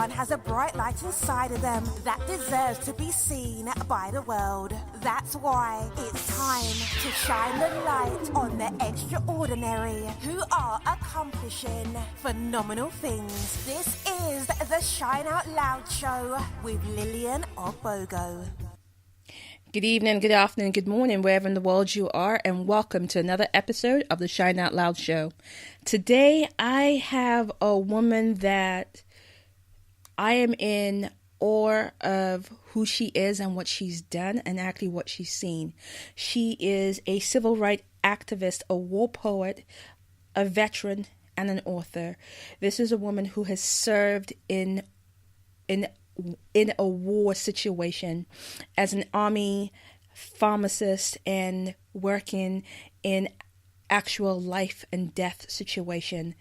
Everyone has a bright light inside of them that deserves to be seen by the world. That's why it's time to shine the light on the extraordinary who are accomplishing phenomenal things. This is the Shine Out Loud Show with Lillian Obogo. Good evening, good afternoon, good morning, wherever in the world you are, and welcome to another episode of the Shine Out Loud Show. Today, I have a woman that I am in awe of who she is and what she's done and actually what she's seen. She is a civil rights activist, a war poet, a veteran, and an author. This is a woman who has served in a war situation as an army pharmacist and working in actual life and death situation.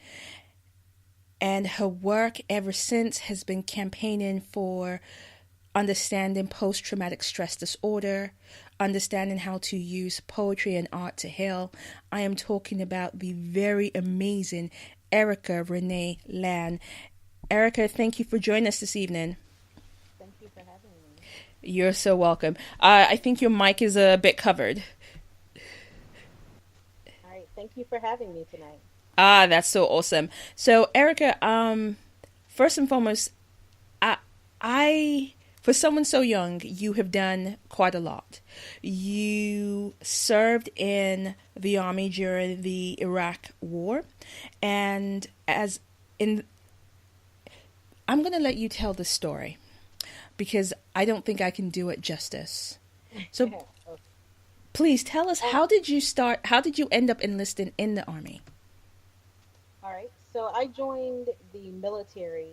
And her work ever since has been campaigning for understanding post-traumatic stress disorder, understanding how to use poetry and art to heal. I am talking about the very amazing Erika Renee Land. Erika, thank you for joining us this evening. Thank you for having me. You're so welcome. I think your mic is a bit covered. All right. Thank you for having me tonight. That's so awesome. So, Erika, first and foremost, I for someone so young, you have done quite a lot. You served in the army during the Iraq War, and I'm going to let you tell the story because I don't think I can do it justice. So Okay. please tell us, how did you end up enlisting in the army? All right. So I joined the military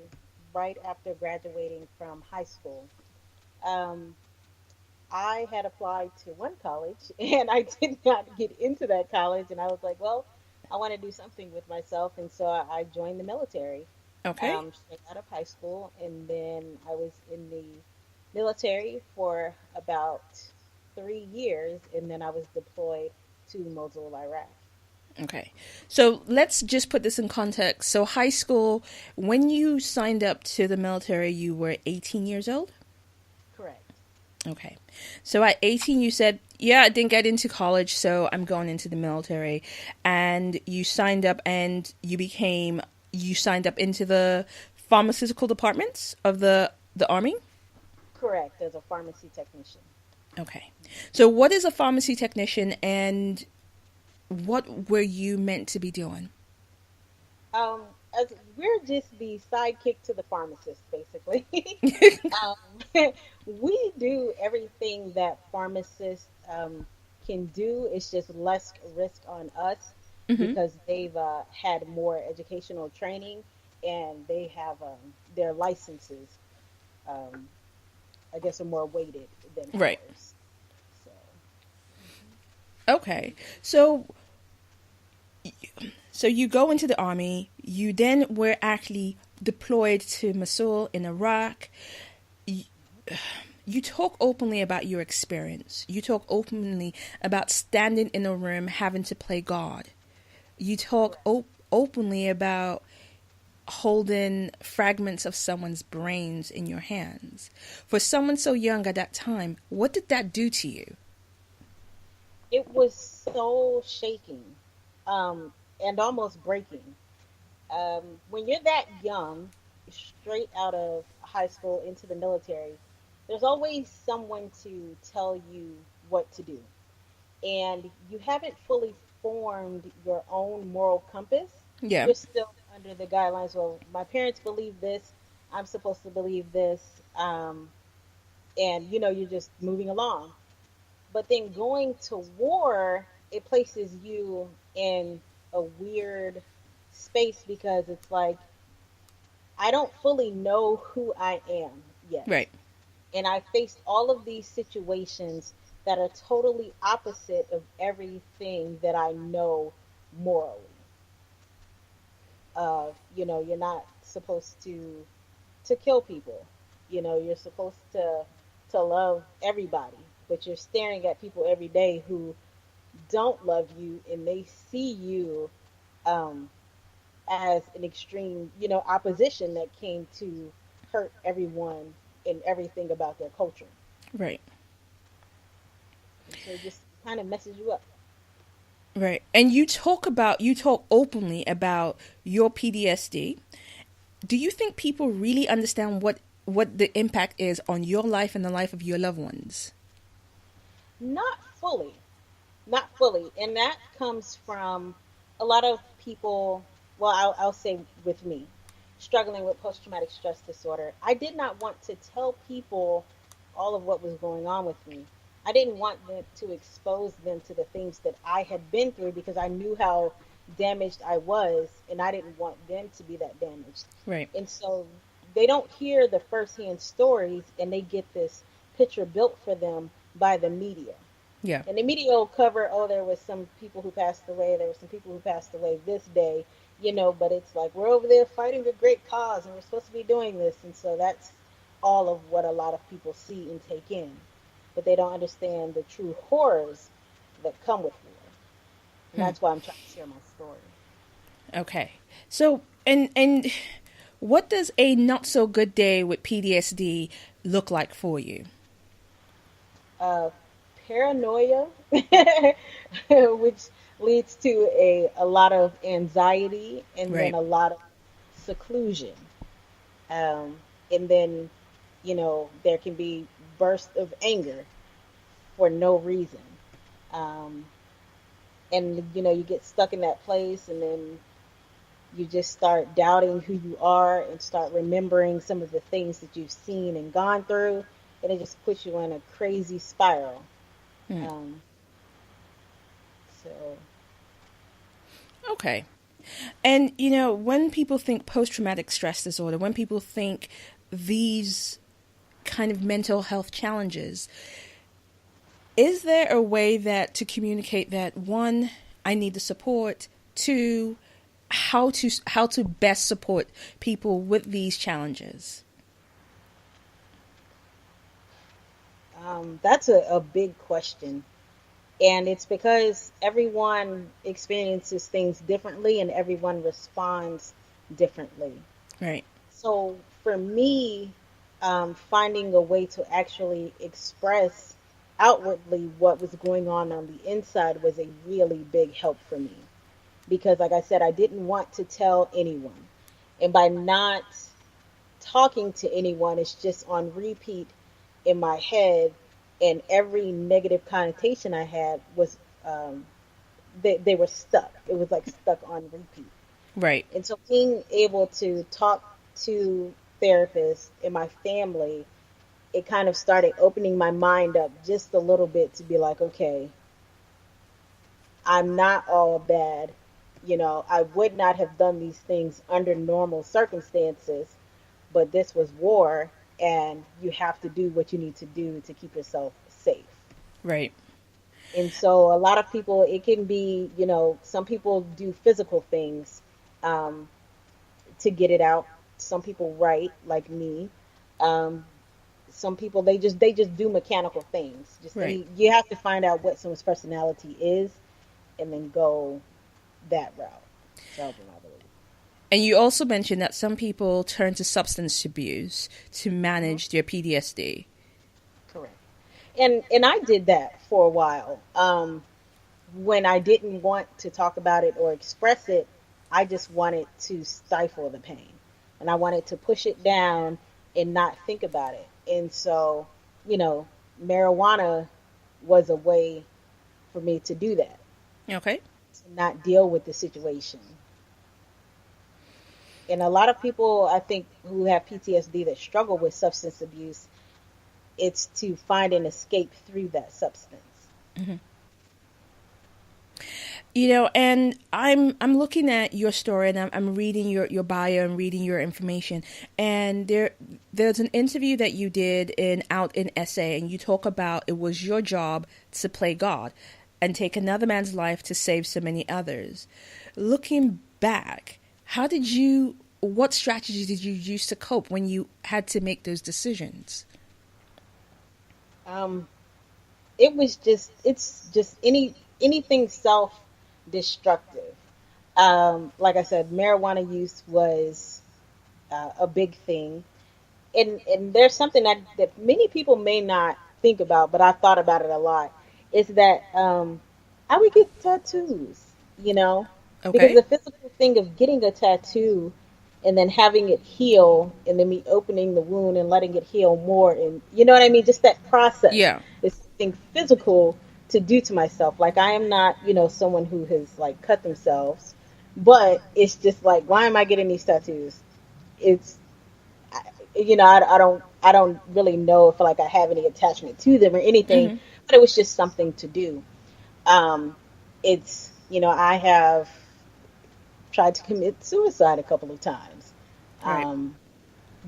right after graduating from high school. I had applied to one college and I did not get into that college. And I was like, well, I want to do something with myself. And so I joined the military. Okay. Straight out of high school, and then I was in the military for about 3 years, and then I was deployed to Mosul, Iraq. Okay. So let's just put this in context. So high school, when you signed up to the military, you were 18 years old? Correct. Okay. So at 18, you said, yeah, I didn't get into college, so I'm going into the military. And you signed up and you signed up into the pharmaceutical departments of the army? Correct, as a pharmacy technician. Okay. So what is a pharmacy technician and what were you meant to be doing? As we're just the sidekick to the pharmacist, basically. We do everything that pharmacists can do. It's just less risk on us because they've had more educational training and they have their licenses, I guess, are more weighted than Right. ours. So, Okay. So you go into the army, you then were actually deployed to Mosul in Iraq. You talk openly about your experience. You talk openly about standing in a room having to play God. You talk openly about holding fragments of someone's brains in your hands. For someone so young at that time, what did that do to you? it was so shaking and almost breaking. When you're that young, straight out of high school into the military, there's always someone to tell you what to do. And you haven't fully formed your own moral compass. Yeah. You're still under the guidelines. Well, my parents believe this. I'm supposed to believe this. And, you're just moving along. But then going to war, it places you in a weird space because it's like, I don't fully know who I am yet. Right. And I faced all of these situations that are totally opposite of everything that I know morally. You're not supposed to kill people. You're supposed to love everybody, but you're staring at people every day who don't love you and they see you as an extreme, opposition that came to hurt everyone and everything about their culture. Right. So it just kind of messes you up. Right. And you talk openly about your PTSD. Do you think people really understand what the impact is on your life and the life of your loved ones? Not fully. Not fully. And that comes from a lot of people, well, I'll say with me, struggling with post traumatic stress disorder. I did not want to tell people all of what was going on with me. I didn't want them to expose them to the things that I had been through because I knew how damaged I was and I didn't want them to be that damaged. Right. And so they don't hear the firsthand stories and they get this picture built for them by the media. Yeah. And the media will cover, oh, there was some people who passed away, there were some people who passed away this day, but it's like we're over there fighting a great cause and we're supposed to be doing this. And so that's all of what a lot of people see and take in. But they don't understand the true horrors that come with war. And that's why I'm trying to share my story. Okay. So, and what does a not so good day with PTSD look like for you? Paranoia, which leads to a lot of anxiety and Right. then a lot of seclusion. And then, there can be bursts of anger for no reason. And, you get stuck in that place and then you just start doubting who you are and start remembering some of the things that you've seen and gone through. And it just puts you in a crazy spiral. So. Okay. And, when people think post-traumatic stress disorder, when people think these kind of mental health challenges, is there a way to communicate that, one, I need the support, two, how to best support people with these challenges? That's a big question. And it's because everyone experiences things differently and everyone responds differently. Right. So for me, finding a way to actually express outwardly what was going on the inside was a really big help for me. Because like I said, I didn't want to tell anyone. And by not talking to anyone, it's just on repeat in my head, and every negative connotation I had was they were stuck. It was like stuck on repeat. Right. And so being able to talk to therapists and my family, it kind of started opening my mind up just a little bit to be like, okay, I'm not all bad. I would not have done these things under normal circumstances, but this was war. And you have to do what you need to do to keep yourself safe. Right. And so a lot of people, it can be, some people do physical things to get it out. Some people write, like me. Some people, they just do mechanical things. Right. You have to find out what someone's personality is and then go that route. I believe. And you also mentioned that some people turn to substance abuse to manage their PTSD. Correct. And I did that for a while. When I didn't want to talk about it or express it, I just wanted to stifle the pain. And I wanted to push it down and not think about it. And so, marijuana was a way for me to do that. Okay. To not deal with the situation. And a lot of people, I think, who have PTSD that struggle with substance abuse, it's to find an escape through that substance. Mm-hmm. And I'm looking at your story and I'm reading your bio and reading your information. And there's an interview that you did out in SA, and you talk about it was your job to play God and take another man's life to save so many others. Looking back, what strategies did you use to cope when you had to make those decisions? It's just anything self-destructive. Like I said, marijuana use was a big thing. and there's something that many people may not think about, but I've thought about it a lot, is that I would get tattoos, you know, because Okay. the physical thing of getting a tattoo and then having it heal and then me opening the wound and letting it heal more, and you know what I mean, just that process Yeah. is something physical to do to myself. Like I am not, you know, someone who has like cut themselves, but it's just like, why am I getting these tattoos? It's you know, I don't really know if like I have any attachment to them or anything, Hmm. but it was just something to do. Um, it's, you know, I have tried to commit suicide a couple of times. Right. Um,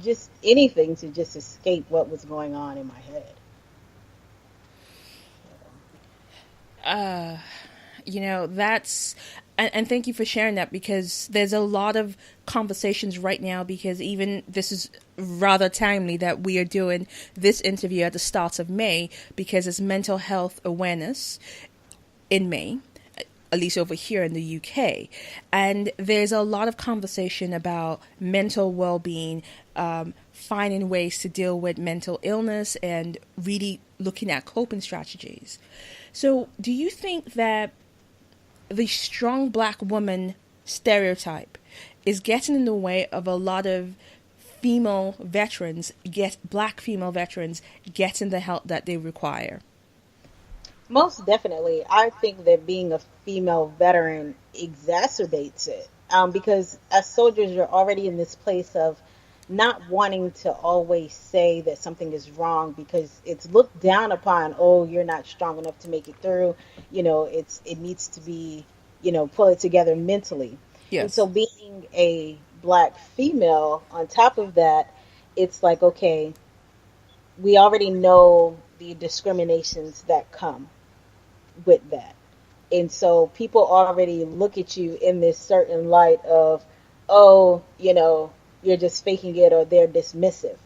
just anything to just escape what was going on in my head. That's and thank you for sharing that, because there's a lot of conversations right now, because even this is rather timely that we are doing this interview at the start of May, because it's mental health awareness in May, at least over here in the UK. And there's a lot of conversation about mental well being, finding ways to deal with mental illness, and really looking at coping strategies. So, do you think that the strong black woman stereotype is getting in the way of a lot of black female veterans getting the help that they require? Most definitely. I think that being a female veteran exacerbates it. Because as soldiers, you're already in this place of not wanting to always say that something is wrong because it's looked down upon. Oh, you're not strong enough to make it through. You know, it needs to be, you know, pull it together mentally. And so Yes. being a black female on top of that, it's like, okay, we already know the discriminations that come with that. And so people already look at you in this certain light of, oh, you know, you're just faking it, or they're dismissive.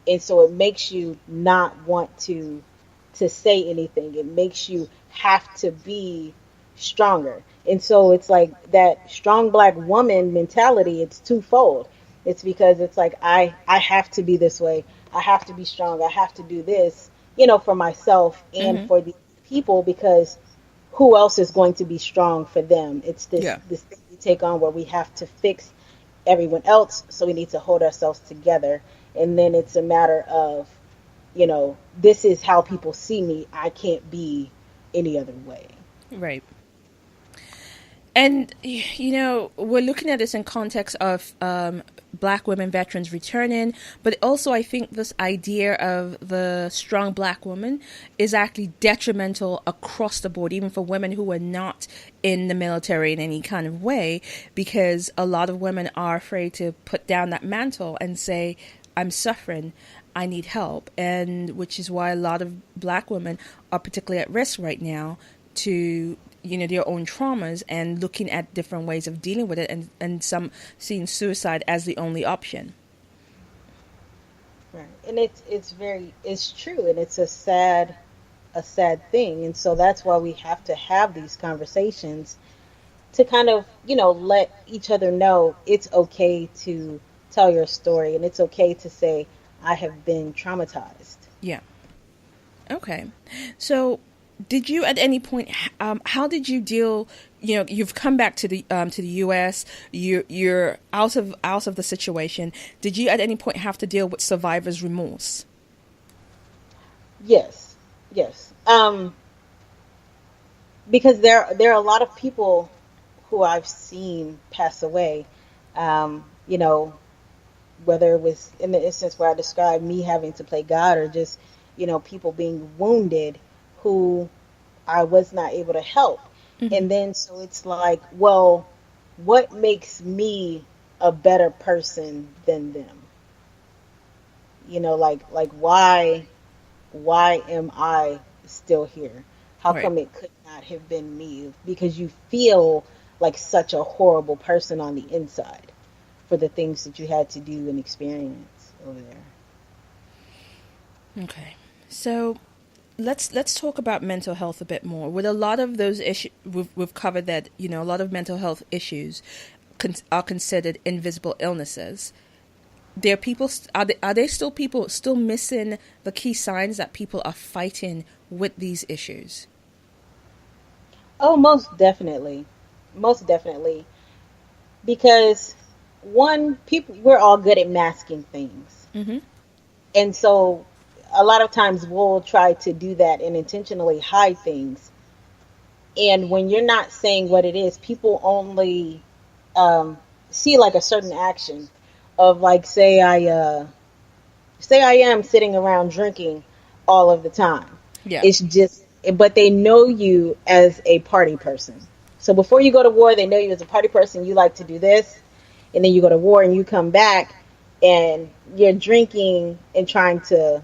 And so it makes you not want to say anything. It makes you have to be stronger. And so it's like that strong black woman mentality, it's twofold. It's because it's like I have to be this way. I have to be strong. I have to do this, you know, for myself and Mm-hmm. for the people, because who else is going to be strong for them? It's this Yeah. this thing we take on where we have to fix everyone else, so we need to hold ourselves together. And then it's a matter of, you know, this is how people see me. I can't be any other way. Right. And we're looking at this in context of black women veterans returning, but also I think this idea of the strong black woman is actually detrimental across the board, even for women who are not in the military in any kind of way, because a lot of women are afraid to put down that mantle and say, I'm suffering, I need help. And which is why a lot of black women are particularly at risk right now to their own traumas, and looking at different ways of dealing with it, and some seeing suicide as the only option. Right. And it's true, and it's a sad thing. And so that's why we have to have these conversations to kind of, you know, let each other know it's okay to tell your story, and it's okay to say I have been traumatized. Yeah. Okay. So did you at any point, how did you deal, you've come back to the US, you're out of the situation. Did you at any point have to deal with survivor's remorse? Yes. Yes. Because there are a lot of people who I've seen pass away. You know, whether it was in the instance where I described me having to play God, or just, you know, people being wounded who I was not able to help. Hmm. And then so it's like, well, what makes me a better person than them? You know, like why am I still here? How Right. come it could not have been me? Because you feel like such a horrible person on the inside for the things that you had to do and experience over there. Okay. So let's talk about mental health a bit more. With a lot of those issues, we've covered that a lot of mental health issues are considered invisible illnesses. there are people, are there still people still missing the key signs that people are fighting with these issues? Oh, most definitely. Most definitely. Because one, people, we're all good at masking things. Mm-hmm. And so a lot of times we'll try to do that and intentionally hide things. And when you're not saying what it is, people only um, see like a certain action of like, say I am sitting around drinking all of the time. Yeah. It's just, but they know you as a party person. So before you go to war, they know you as a party person. You like to do this, and then you go to war and you come back and you're drinking and trying to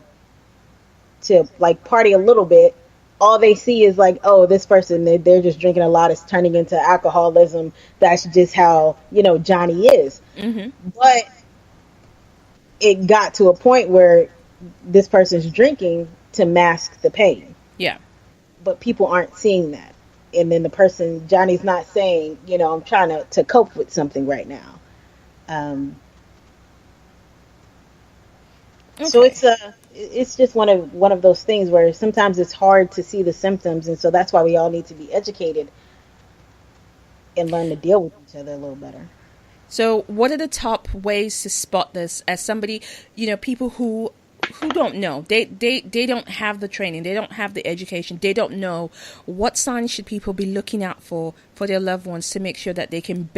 like party a little bit. All they see is like, oh, this person, they're just drinking a lot. It's turning into alcoholism. That's just how, Johnny is. Mm-hmm. But it got to a point where this person's drinking to mask the pain. Yeah. But people aren't seeing that. And then the person, Johnny's not saying, I'm trying to cope with something right now. Okay. So it's just one of those things where sometimes it's hard to see the symptoms. And so that's why we all need to be educated and learn to deal with each other a little better. So what are the top ways to spot this as somebody, people who don't know, they don't have the training, they don't have the education, they don't know what signs should people be looking out for their loved ones to make sure that they can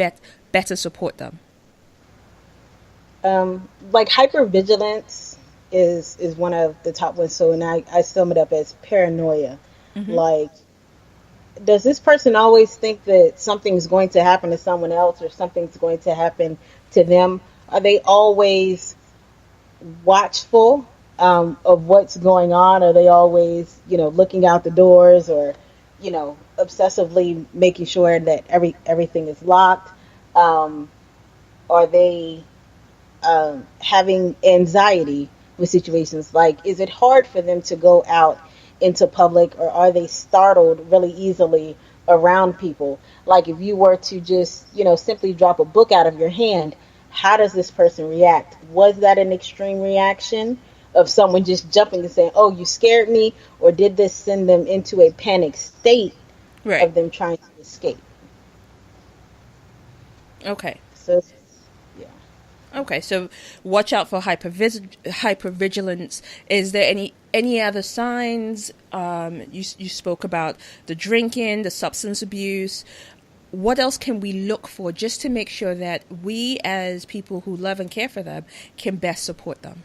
better support them? Like hypervigilance is one of the top ones. So, and I sum it up as paranoia. Mm-hmm. Like, does this person always think that something's going to happen to someone else or something's going to happen to them? Are they always watchful of what's going on? Are they always, looking out the doors or, obsessively making sure that everything is locked? Are they having anxiety with situations? Like, is it hard for them to go out into public, or are they startled really easily around people? Like, if you were to just, simply drop a book out of your hand, how does this person react? Was that an extreme reaction of someone just jumping and saying, oh, you scared me? Or did this send them into a panic state of them trying to escape? Okay. So, Okay, so watch out for hypervigilance. Is there any other signs? You spoke about the drinking, the substance abuse. What else can we look for just to make sure that we, as people who love and care for them, can best support them?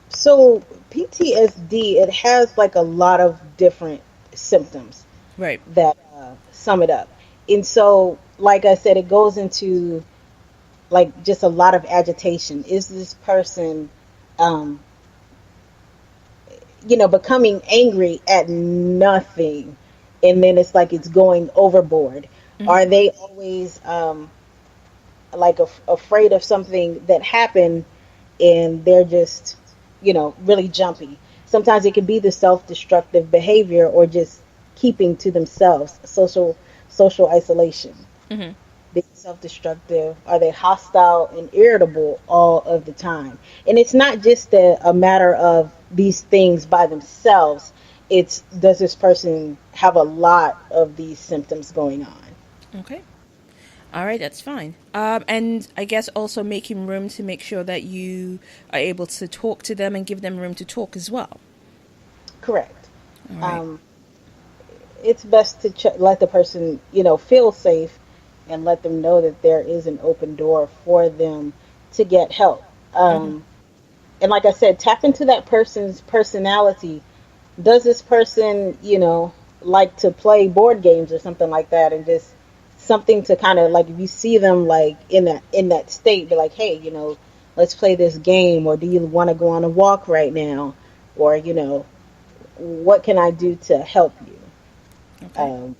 So PTSD, it has like a lot of different symptoms, right, that sum it up. And so, like I said, it goes into like just a lot of agitation. Is this person, becoming angry at nothing, and then it's like it's going overboard? Mm-hmm. Are they always afraid of something that happened, and they're just, really jumpy? Sometimes it can be the self-destructive behavior or just keeping to themselves, social isolation. Mm-hmm. Being self-destructive. Are they hostile and irritable all of the time? And it's not just a matter of these things by themselves. It's, does this person have a lot of these symptoms going on? Okay. All right, that's fine. And I guess also making room to make sure that you are able to talk to them and give them room to talk as well. Correct. All right. It's best to let the person, feel safe, and let them know that there is an open door for them to get help. And like I said, tap into that person's personality. Does this person, like to play board games or something like that? And just something to kind of like, if you see them like in that state, be like, hey, let's play this game. Or do you want to go on a walk right now? Or, what can I do to help you? Okay.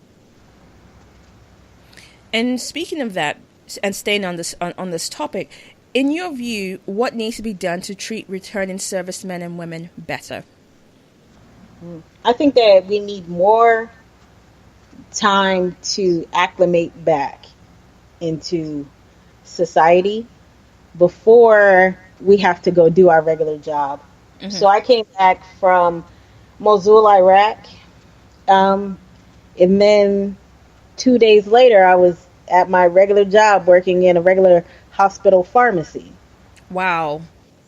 And speaking of that, and staying on this topic, in your view, what needs to be done to treat returning servicemen and women better? I think that we need more time to acclimate back into society. before we have to go do our regular job. Mm-hmm. So I came back from Mosul, Iraq, and then 2 days later, I was at my regular job working in a regular hospital pharmacy. Wow.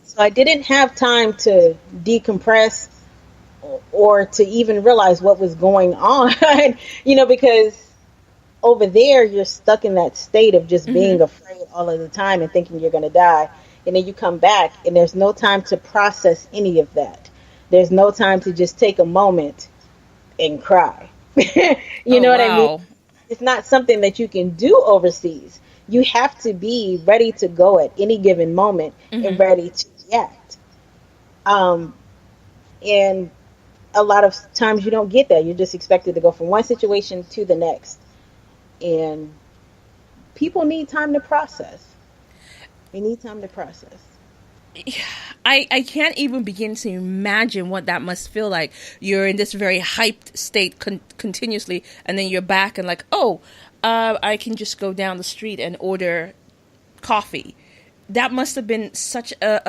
So I didn't have time to decompress or to even realize what was going on, because over there you're stuck in that state of just Mm-hmm. being afraid all of the time and thinking you're going to die. And then you come back and there's no time to process any of that. There's no time to just take a moment and cry. You Oh, know what I mean? wow. It's not something that you can do overseas. You have to be ready to go at any given moment and Mm-hmm. ready to react. Um, and a lot of times you don't get that. You're just expected to go from one situation to the next. And people need time to process. They need time to process. I can't even begin to imagine what that must feel like. You're in this very hyped state continuously, and then you're back and like, oh, I can just go down the street and order coffee. That must have been such a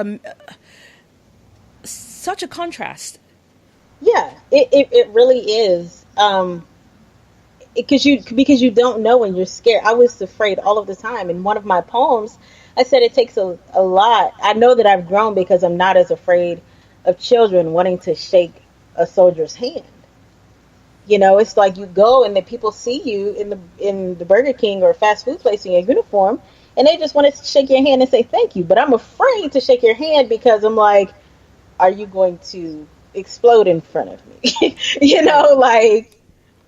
contrast. Yeah, it really is. Because you don't know when you're scared. I was afraid all of the time. In one of my poems, I said it takes a lot. I know that I've grown because I'm not as afraid of children wanting to shake a soldier's hand. It's like you go and the people see you in the Burger King or fast food place in your uniform, and they just want to shake your hand and say thank you. But I'm afraid to shake your hand because I'm like, are you going to explode in front of me? Right.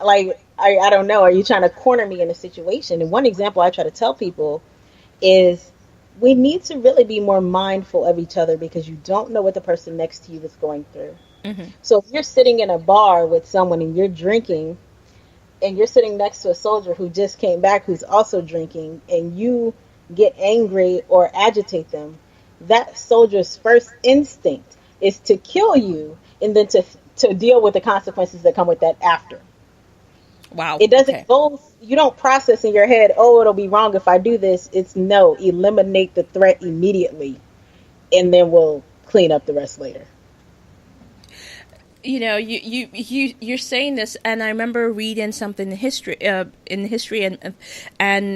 Like I don't know. Are you trying to corner me in a situation? And one example I try to tell people is we need to really be more mindful of each other because you don't know what the person next to you is going through. Mm-hmm. So if you're sitting in a bar with someone and you're drinking and you're sitting next to a soldier who just came back who's also drinking and you get angry or agitate them, that soldier's first instinct is to kill you and then to deal with the consequences that come with that after. Wow. It doesn't Okay. go, you don't process in your head, oh, it'll be wrong if I do this. It's no, eliminate the threat immediately and then we'll clean up the rest later. You're saying this, and I remember reading something in history, and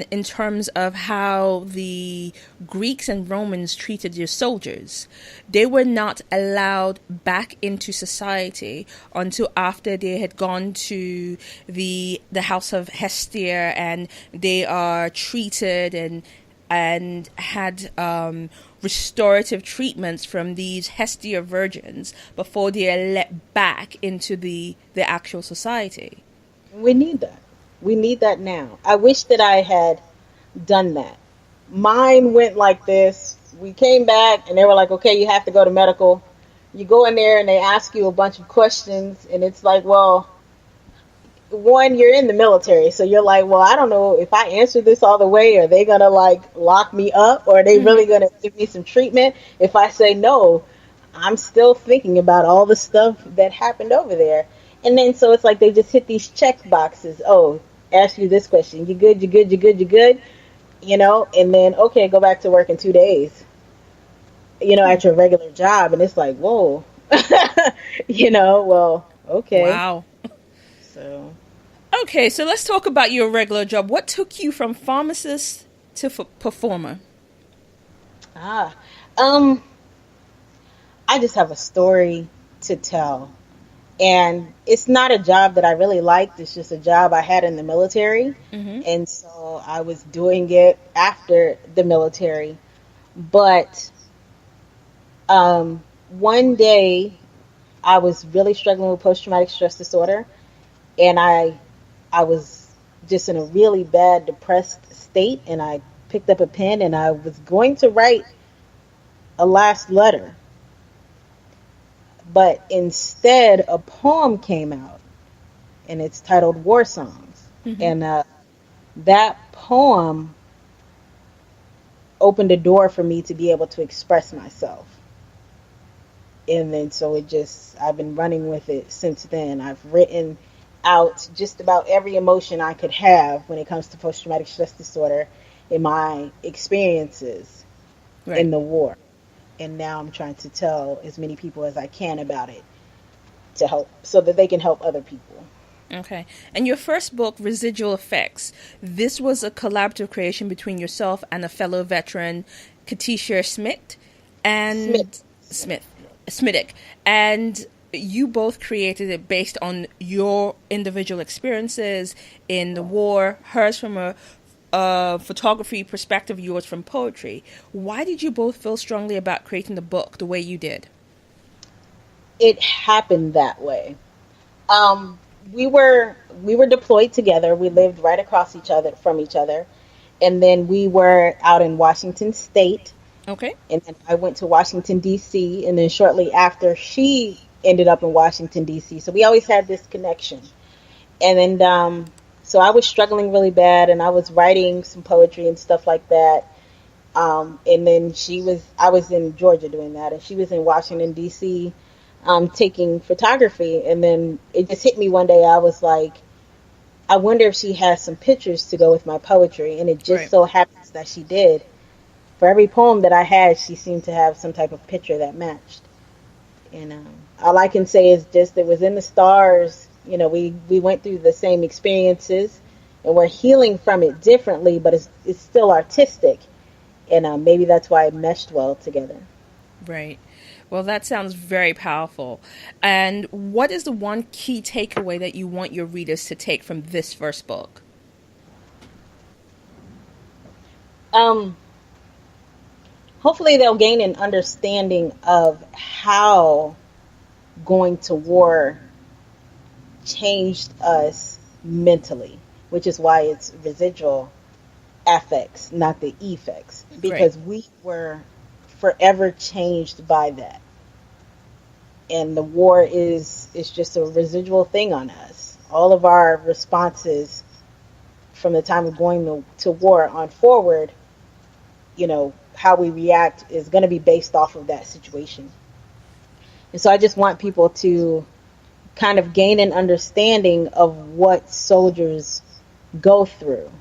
in terms of how the Greeks and Romans treated their soldiers. They were not allowed back into society until after they had gone to the house of Hestia, and they are treated and had restorative treatments from these Hestia virgins before they are let back into the actual society. We need that. We need that now. I wish that I had done that. Mine went like this. We came back and they were like, okay, you have to go to medical. You go in there and they ask you a bunch of questions and it's like, well, one, you're in the military, so you're like, well, I don't know if I answer this all the way, are they gonna like lock me up, or are they really Mm-hmm. gonna give me some treatment? If I say no, I'm still thinking about all the stuff that happened over there, and then so it's like they just hit these check boxes. Oh, ask you this question: you good? You good? You good? You good? And then okay, go back to work in 2 days. At your regular job, and it's like, whoa, well, okay, Wow. so. Okay, so let's talk about your regular job. What took you from pharmacist to performer? Ah, um, I just have a story to tell. And it's not a job that I really liked. It's just a job I had in the military. Mm-hmm. And so I was doing it after the military. But one day I was really struggling with post-traumatic stress disorder. And I was just in a really bad depressed state. And I picked up a pen and I was going to write a last letter. But instead, a poem came out, and it's titled War Songs. Mm-hmm. And that poem opened a door for me to be able to express myself. And then so I've been running with it since then. I've written out just about every emotion I could have when it comes to post-traumatic stress disorder in my experiences. in the war. And now I'm trying to tell as many people as I can about it to help so that they can help other people. Okay. And your first book, Residual Affects, this was a collaborative creation between yourself and a fellow veteran, KaTisha Smittick. And you both created it based on your individual experiences in the war, hers from a photography perspective, yours from poetry. Why did you both feel strongly about creating the book the way you did? It happened that way. We were deployed together. We lived right across from each other, and then we were out in Washington State. Okay. And then I went to Washington D.C. and then shortly after she ended up in Washington D.C. So we always had this connection. And then so I was struggling really bad, and I was writing some poetry and stuff like that. And then I was in Georgia doing that, and she was in Washington D.C. Taking photography. And then it just hit me one day. I was like, I wonder if she has some pictures to go with my poetry. And it just so happens that she did. For every poem that I had, she seemed to have some type of picture that matched. And all I can say is just it was in the stars. You know, we went through the same experiences, and we're healing from it differently, but it's still artistic. And maybe that's why it meshed well together. Right. Well, that sounds very powerful. And what is the one key takeaway that you want your readers to take from this first book? Hopefully they'll gain an understanding of how going to war changed us mentally, which is why it's residual affects, not the effects, because we were forever changed by that. And the war is just a residual thing on us. All of our responses from the time of going to war on forward, you know, how we react is going to be based off of that situation. And so I just want people to kind of gain an understanding of what soldiers go through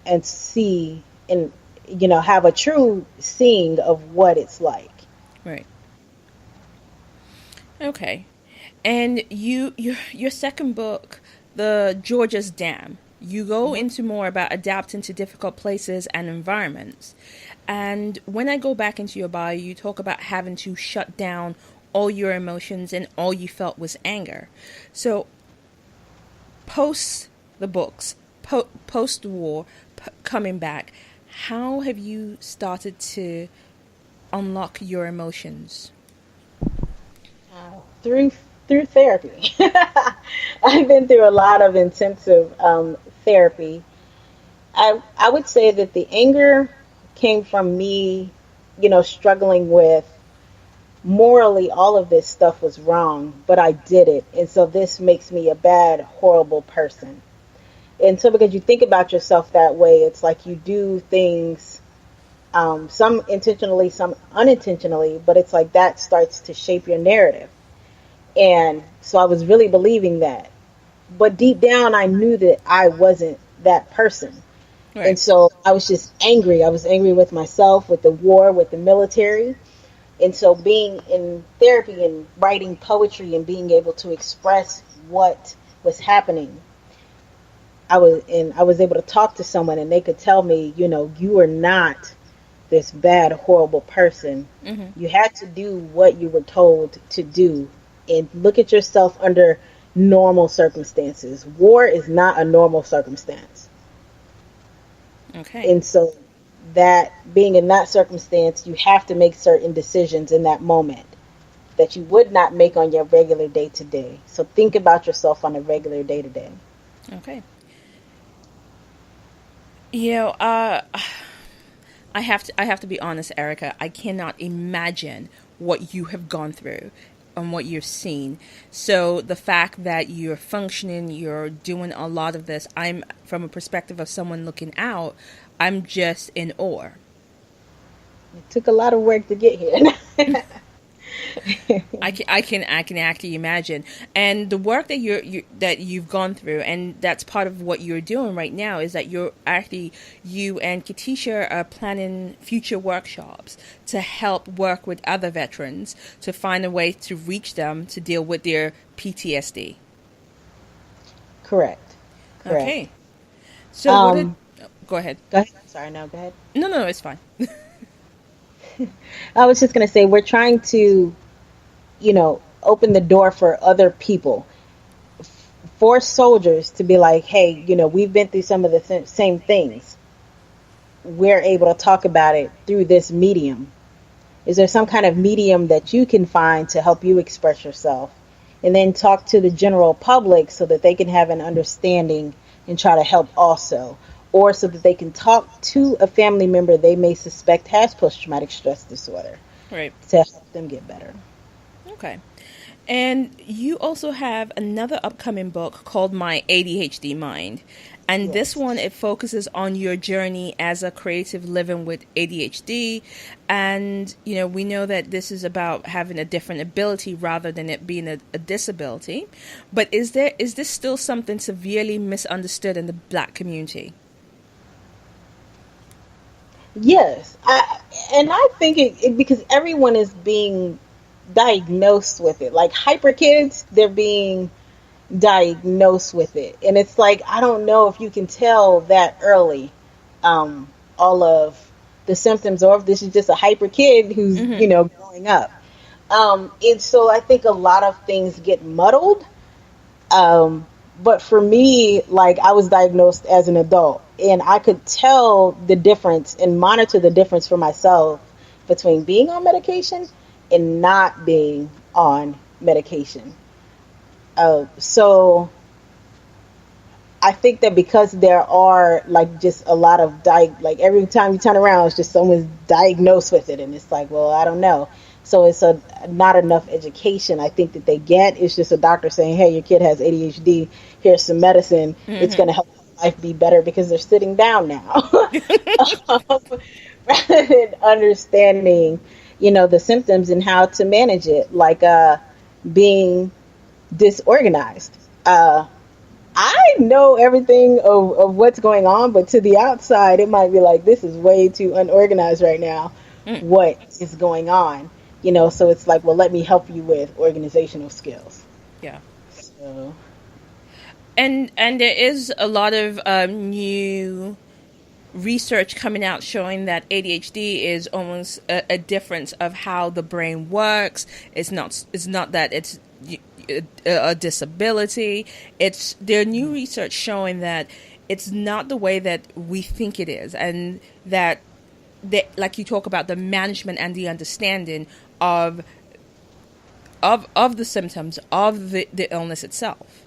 and see and, you know, have a true seeing of what it's like. Right. Okay. And your second book, The Georgia's Dam, you go into more about adapting to difficult places and environments. And when I go back into your bio, you talk about having to shut down all your emotions and all you felt was anger. So post the books, post the war, coming back, how have you started to unlock your emotions? Through therapy. I've been through a lot of intensive therapy. I would say that the anger came from me, you know, struggling with morally all of this stuff was wrong, but I did it. And so this makes me a bad, horrible person. And so because you think about yourself that way, it's like you do things, some intentionally, some unintentionally, but it's like that starts to shape your narrative. And so I was really believing that. But deep down, I knew that I wasn't that person. Right. And so I was just angry. I was angry with myself, with the war, with the military. And so being in therapy and writing poetry and being able to express what was happening, I was able to talk to someone and they could tell me, you know, you are not this bad, horrible person. Mm-hmm. You had to do what you were told to do and look at yourself under normal circumstances. War is not a normal circumstance. Okay. And so that being in that circumstance, you have to make certain decisions in that moment that you would not make on your regular day to day. So think about yourself on a regular day to day. Okay. You know, I have to be honest, Erika. I cannot imagine what you have gone through and what you've seen. So the fact that you're functioning, you're doing a lot of this, I'm from a perspective of someone looking out, I'm just in awe. It took a lot of work to get here. I can actually imagine, and the work that that you've gone through, and that's part of what you're doing right now, is that you and KaTisha are planning future workshops to help work with other veterans to find a way to reach them to deal with their PTSD. Correct. Okay, so go ahead. Go ahead. Sorry, no, go ahead. No, it's fine. I was just going to say, we're trying to, open the door for other people, for soldiers to be like, hey, we've been through some of the same things. We're able to talk about it through this medium. Is there some kind of medium that you can find to help you express yourself? And then talk to the general public so that they can have an understanding and try to help also. Or so that they can talk to a family member they may suspect has post-traumatic stress disorder. Right. To help them get better. Okay. And you also have another upcoming book called My ADHD Mind. And this one, it focuses on your journey as a creative living with ADHD. And, we know that this is about having a different ability rather than it being a disability. But is this still something severely misunderstood in the Black community? Yes. I think it because everyone is being diagnosed with it. Like hyper kids, they're being diagnosed with it. And it's like, I don't know if you can tell that early, all of the symptoms, or if this is just a hyper kid who's, growing up. And so I think a lot of things get muddled. But for me, like, I was diagnosed as an adult, and I could tell the difference and monitor the difference for myself between being on medication and not being on medication. So I think that because there are like just a lot of like every time you turn around, it's just someone's diagnosed with it, and it's like, well, I don't know. So it's not enough education, I think, that they get. It's just a doctor saying, hey, your kid has ADHD. Here's some medicine. Mm-hmm. It's going to help life be better because they're sitting down now. Rather than understanding, the symptoms and how to manage it, like being disorganized. I know everything of what's going on, but to the outside, it might be like, this is way too unorganized right now. What is going on? So it's like, well, let me help you with organizational skills. Yeah. So. And there is a lot of new research coming out showing that ADHD is almost a difference of how the brain works. It's not that it's a disability. There are new research showing that it's not the way that we think it is, and that like you talk about the management and the understanding of the symptoms of the illness itself.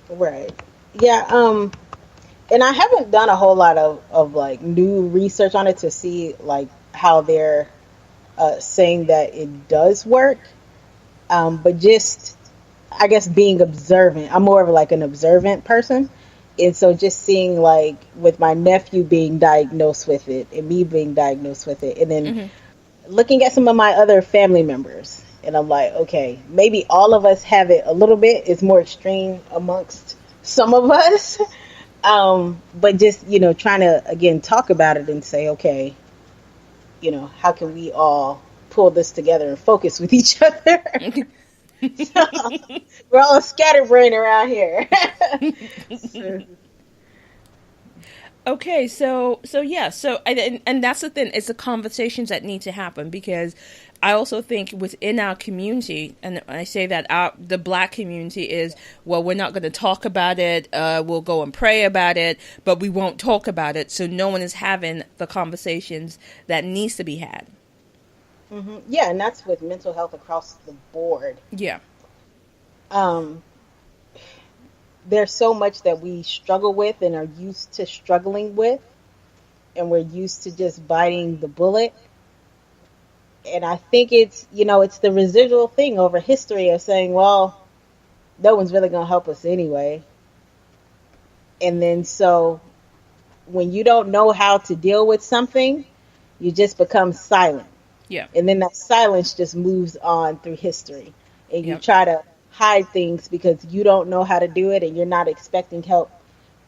Right. Yeah. And I haven't done a whole lot of like new research on it to see like how they're saying that it does work. But just, I guess, being observant. I'm more of like an observant person. And so just seeing like with my nephew being diagnosed with it and me being diagnosed with it, and then looking at some of my other family members, and I'm like, okay, maybe all of us have it a little bit. It's more extreme amongst some of us. But just, trying to, again, talk about it and say, okay, how can we all pull this together and focus with each other? So, we're all scatterbrained around here. Okay, so and that's the thing. It's the conversations that need to happen, because I also think within our community, and I say that the Black community is, well, we're not going to talk about it. We'll go and pray about it, but we won't talk about it. So no one is having the conversations that needs to be had. Mm-hmm. Yeah, and that's with mental health across the board. Yeah. There's so much that we struggle with and are used to struggling with, and we're used to just biting the bullet. And I think it's, it's the residual thing over history of saying, well, no one's really going to help us anyway. And then so when you don't know how to deal with something, you just become silent. Yeah. And then that silence just moves on through history. And you Yep. try to hide things because you don't know how to do it and you're not expecting help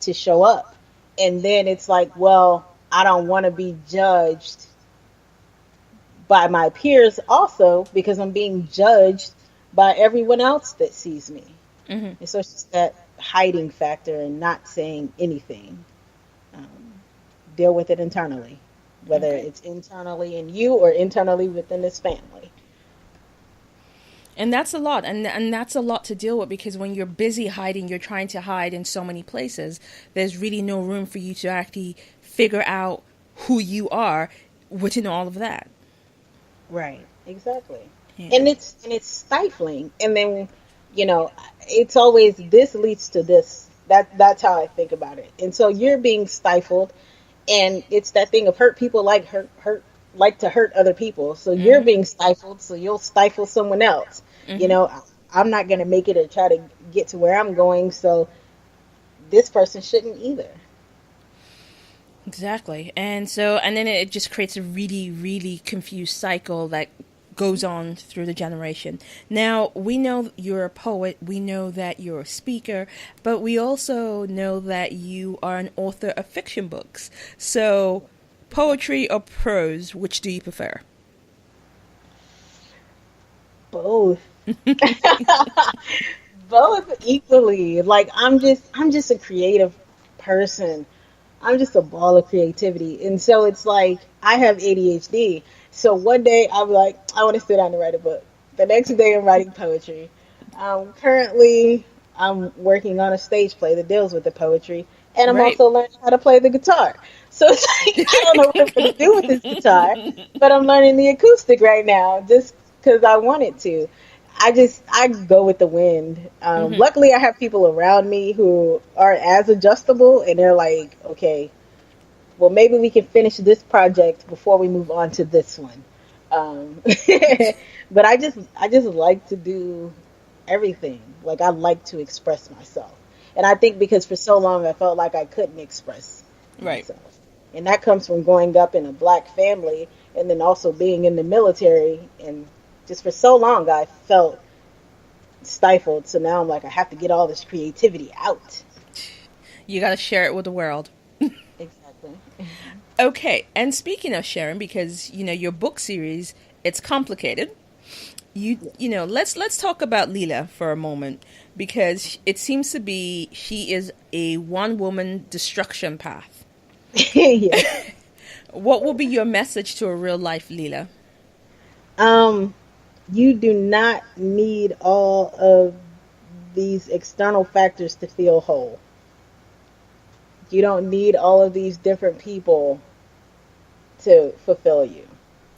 to show up. And then it's like, well, I don't want to be judged by my peers also because I'm being judged by everyone else that sees me. Hmm. And so it's just that hiding factor and not saying anything. Um, Deal with it internally, whether Okay. it's internally in you or internally within this family. And that's a lot, and that's a lot to deal with, because when you're busy hiding, you're trying to hide in so many places. There's really no room for you to actually figure out who you are within all of that. Right, exactly. Yeah. And it's stifling. And then, you know, it's always this leads to this. That's how I think about it. And so you're being stifled, and it's that thing of hurt people like to hurt other people. So you're Hmm. being stifled, so you'll stifle someone else. You Hmm. know, I'm not going to make it or try to get to where I'm going, so this person shouldn't either. Exactly. And then it just creates a really, really confused cycle that goes on through the generation. Now, we know you're a poet, we know that you're a speaker, but we also know that you are an author of fiction books. So, poetry or prose, which do you prefer? Both. Both equally. Like I'm just a creative person. I'm just a ball of creativity. And so it's like I have ADHD. So one day I'm like, I want to sit down and write a book. The next day I'm writing poetry. Currently I'm working on a stage play that deals with the poetry. And I'm Right. also learning how to play the guitar. So it's like I don't know what I'm going to do with this guitar, but I'm learning the acoustic right now just because I wanted to. I go with the wind. Hmm. Luckily, I have people around me who are as adjustable, and they're like, okay, well, maybe we can finish this project before we move on to this one. But I just like to do everything. Like I like to express myself, and I think because for so long I felt like I couldn't express Right. myself, and that comes from growing up in a black family, and then also being in the military, and just for so long I felt stifled. So now I'm like, I have to get all this creativity out. You got to share it with the world. Exactly. Okay, and speaking of sharing, because your book series, it's complicated. Let's talk about Leela for a moment, because it seems to be she is a one woman destruction path. Yeah. What will be your message to a real life Leela? Um, you do not need all of these external factors to feel whole. You don't need all of these different people to fulfill you.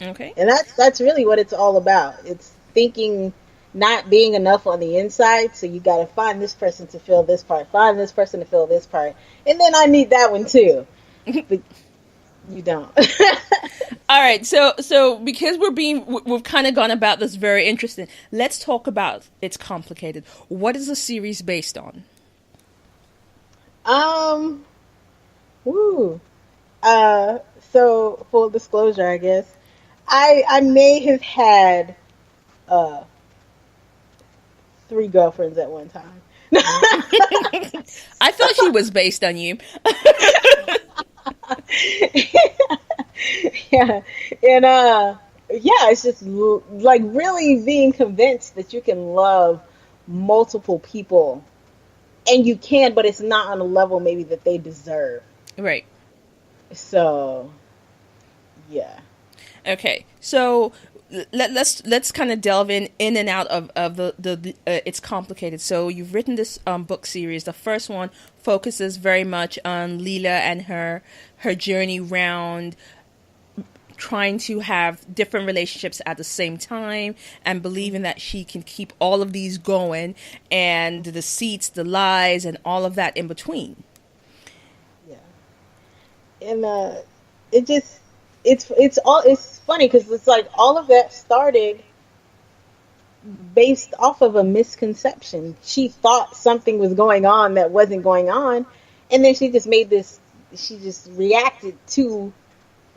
Okay. And that's really what it's all about. It's thinking not being enough on the inside, so you got to find this person to fill this part, find this person to fill this part. And then I need that one too. But you don't. All right, so because we've kind of gone about this very interesting. Let's talk about it's complicated. What is the series based on? um, woo. Uh, so full disclosure, I guess I may have had uh 3 girlfriends at one time. I thought she was based on you. Yeah, and yeah, it's just like really being convinced that you can love multiple people, and you can, but it's not on a level maybe that they deserve. Right. So yeah. Okay, so let's kind of delve in and out of the it's complicated. So you've written this book series. The first one focuses very much on Leela and her journey round trying to have different relationships at the same time and believing that she can keep all of these going, and the deceits, the lies, and all of that in between. Yeah. And it just it's funny because it's like all of that started based off of a misconception. She thought something was going on that wasn't going on, and then she just reacted to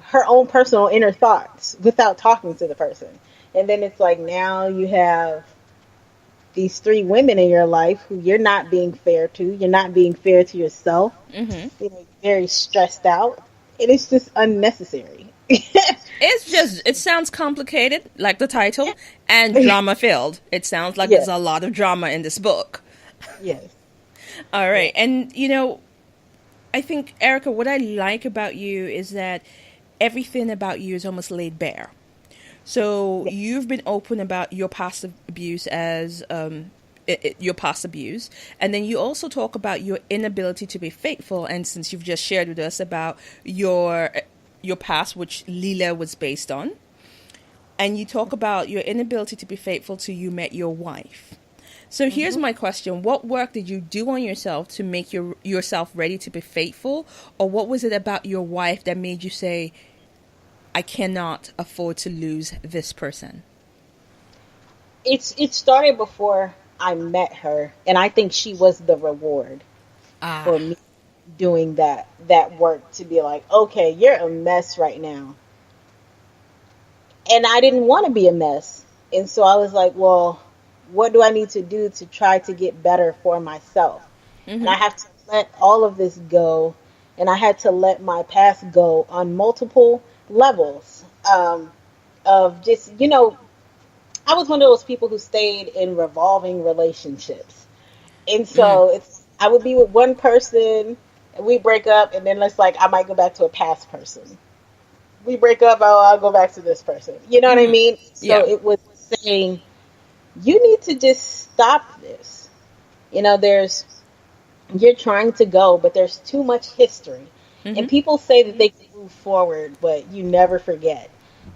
her own personal inner thoughts without talking to the person. And then it's like now you have these three women in your life who you're not being fair to. You're not being fair to yourself. Mm-hmm. You know, very stressed out. And it's just unnecessary. It sounds complicated, like the title, and drama filled. It sounds like Yes. there's a lot of drama in this book. Yes. All right. And, I think, Erika, what I like about you is that everything about you is almost laid bare. So you've been open about your past abuse as your past abuse, and then you also talk about your inability to be faithful. And since you've just shared with us about your past, which Lila was based on, and you talk about your inability to be faithful till you met your wife. So here's my question. What work did you do on yourself to make yourself ready to be faithful? Or what was it about your wife that made you say, I cannot afford to lose this person? It started before I met her, and I think she was the reward for me doing that work, to be like, okay, you're a mess right now. And I didn't want to be a mess. And so I was like, well, what do I need to do to try to get better for myself? Mm-hmm. And I have to let all of this go. And I had to let my past go on multiple levels of just, I was one of those people who stayed in revolving relationships. And so I would be with one person and we break up, and then I might go back to a past person. We break up, I'll go back to this person. You know what I mean? So it was saying, you need to just stop this. You're trying to go, but there's too much history. Mm-hmm. And people say that they can move forward, but you never forget.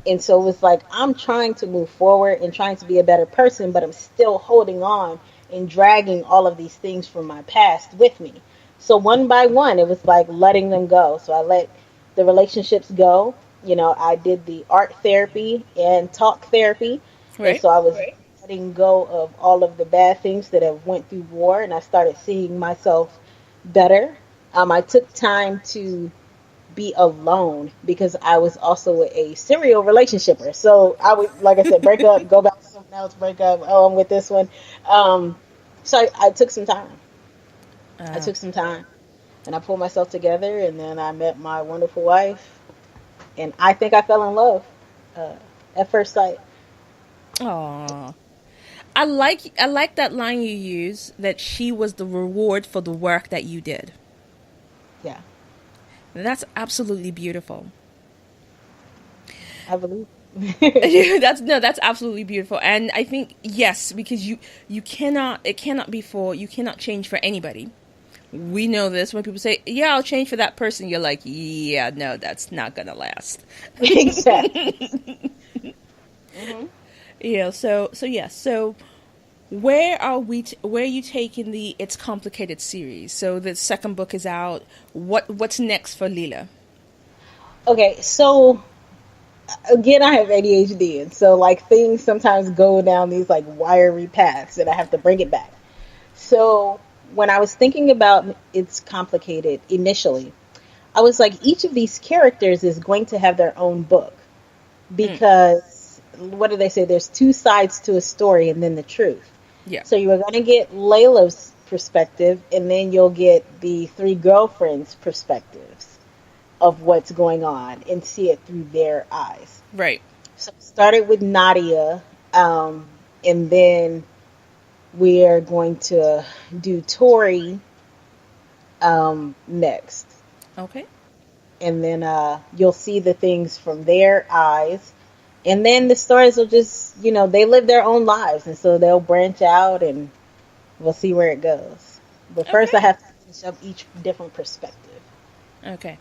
And so it's like, I'm trying to move forward and trying to be a better person, but I'm still holding on and dragging all of these things from my past with me. So one by one, it was like letting them go. So I let the relationships go. I did the art therapy and talk therapy. Right. And so I was letting go of all of the bad things that have went through war, and I started seeing myself better. I took time to be alone because I was also a serial relationshiper. So I would, like I said, break up, go back to something else, break up. Oh, I'm with this one. So I took some time. I took some time, and I pulled myself together, and then I met my wonderful wife, and I think I fell in love at first sight. Aww. I like that line you use, that she was the reward for the work that you did. Yeah. That's absolutely beautiful. I believe. That's absolutely beautiful. And I think, yes, because you cannot change for anybody. We know this. When people say, yeah, I'll change for that person, you're like, yeah, no, that's not gonna last. Exactly. Mm-hmm. Yeah, so where are you taking the It's Complicated series? So the second book is out. What's next for Lila? Okay, so again, I have ADHD, and so things sometimes go down these wiry paths, and I have to bring it back. So when I was thinking about It's Complicated initially, I was like, each of these characters is going to have their own book, because what do they say? There's two sides to a story, and then the truth. Yeah. So you are going to get Layla's perspective, and then you'll get the three girlfriends' perspectives of what's going on and see it through their eyes. Right. So it started with Nadia, and then we are going to do Tori next. Okay. And then you'll see the things from their eyes. And then the stories will just, they live their own lives. And so they'll branch out, and we'll see where it goes. But first I have to finish up each different perspective. Okay.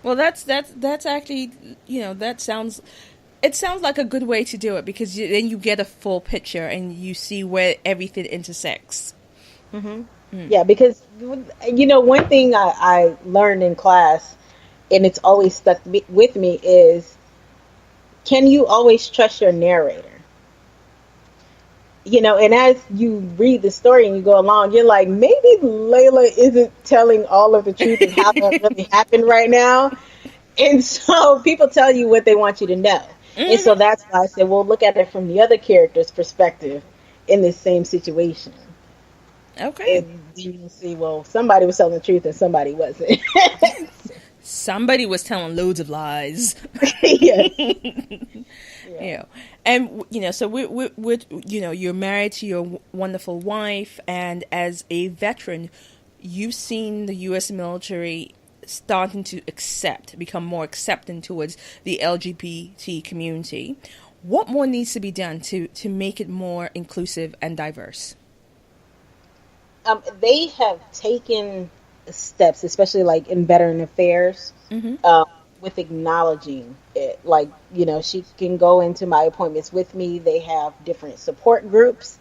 Well, that's actually, it sounds like a good way to do it, because then you get a full picture and you see where everything intersects. Mm-hmm. Yeah, because, one thing I learned in class, and it's always stuck with me, is, can you always trust your narrator? And as you read the story and you go along, you're like, maybe Layla isn't telling all of the truth of how that really happened right now. And so people tell you what they want you to know. And so that's why I said, well, look at it from the other character's perspective in this same situation. Okay. And then you'll see, well, somebody was telling the truth and somebody wasn't. Somebody was telling loads of lies. Yes. Yeah. And, so we're, you're married to your wonderful wife, and as a veteran, you've seen the U.S. military starting to become more accepting towards the LGBT community. What more needs to be done to make it more inclusive and diverse? They have taken steps, especially like in Veteran Affairs, with acknowledging it. Like, she can go into my appointments with me. They have different support groups.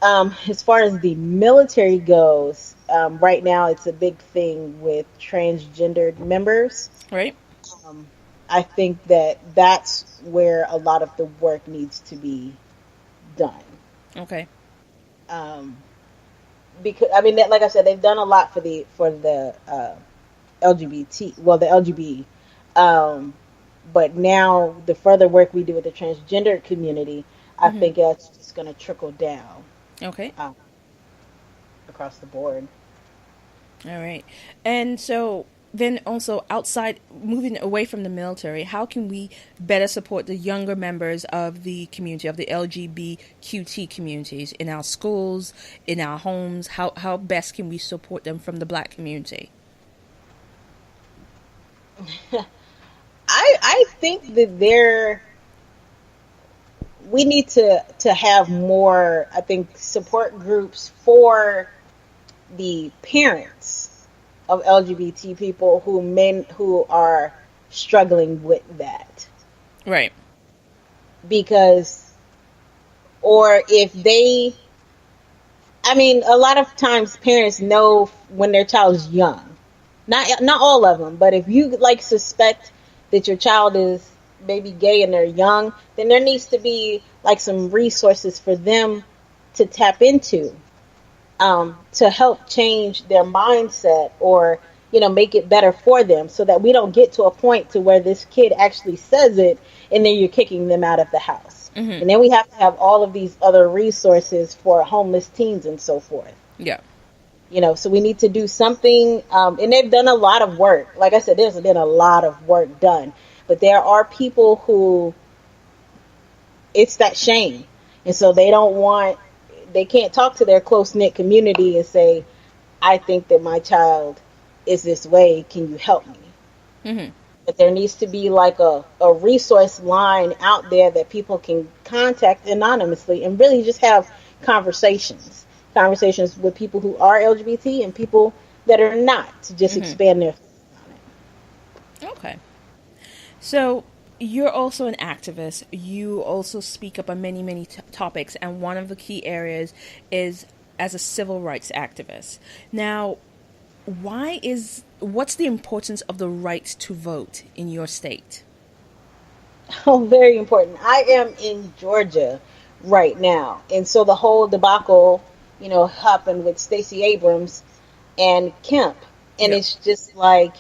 As far as the military goes, right now it's a big thing with transgendered members. Right. I think that's where a lot of the work needs to be done. Okay. Because like I said, they've done a lot for the LGBT, well, the LGBT. But now the further work we do with the transgender community, I think that's just going to trickle down. Okay. Across the board. All right. And so then also outside, moving away from the military, how can we better support the younger members of the community, of the LGBTQT communities in our schools, in our homes? How best can we support them from the Black community? I think that we need to have more, I think, support groups for the parents of LGBT people who are struggling with that. Right. Because, or if they, a lot of times parents know when their child is young. Not all of them, but if you suspect that your child is maybe gay and they're young, then there needs to be some resources for them to tap into, to help change their mindset or, make it better for them, so that we don't get to a point to where this kid actually says it and then you're kicking them out of the house. And then we have to have all of these other resources for homeless teens and so forth. Yeah. So we need to do something, and they've done a lot of work. Like I said, there's been a lot of work done, but there are people who, it's that shame. And so they can't talk to their close-knit community and say, I think that my child is this way. Can you help me? But there needs to be a resource line out there that people can contact anonymously and really just have conversations with people who are LGBT and people that are not, to just expand their thoughts on it. Okay. So you're also an activist. You also speak up on many, many topics, and one of the key areas is as a civil rights activist. Now, what's the importance of the right to vote in your state? Oh, very important. I am in Georgia right now, and so the whole debacle happened with Stacey Abrams and Kemp. And It's just why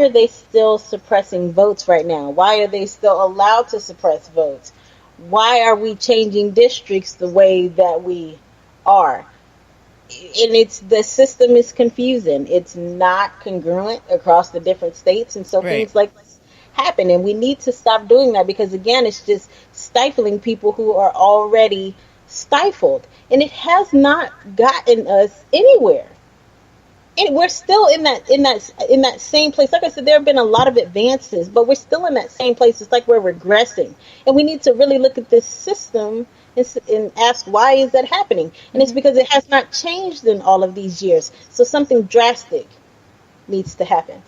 are they still suppressing votes right now? Why are they still allowed to suppress votes? Why are we changing districts the way that we are? And the system is confusing. It's not congruent across the different states. And so things like this happen. And we need to stop doing that, because, again, it's just stifling people who are already stifled. And it has not gotten us anywhere. And we're still in that same place. Like I said, there have been a lot of advances, but we're still in that same place. It's like we're regressing. And we need to really look at this system and ask, why is that happening? And it's because it has not changed in all of these years. So something drastic needs to happen.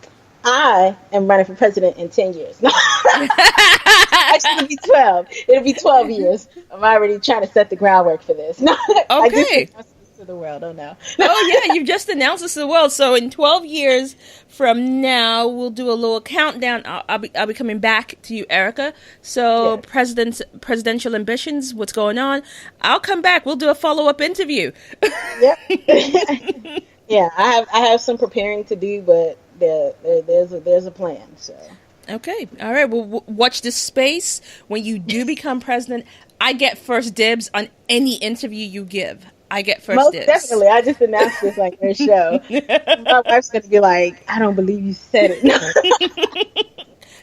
I am running for president in 10 years. Actually, it'll be 12. It'll be 12 years. I'm already trying to set the groundwork for this. Okay. To the world. Oh no. Oh yeah, you've just announced this to the world. So in 12 years from now, we'll do a little countdown. I'll be coming back to you, Erika. So presidential ambitions, what's going on? I'll come back. We'll do a follow-up interview. Yep. Yeah, I have some preparing to do, but there's a plan. So okay, all right. Well, watch this space. When you do become president, I get first dibs on any interview you give. I get first most dibs. definitely, I just announced this on your show. My wife's gonna be like, "I don't believe you said it."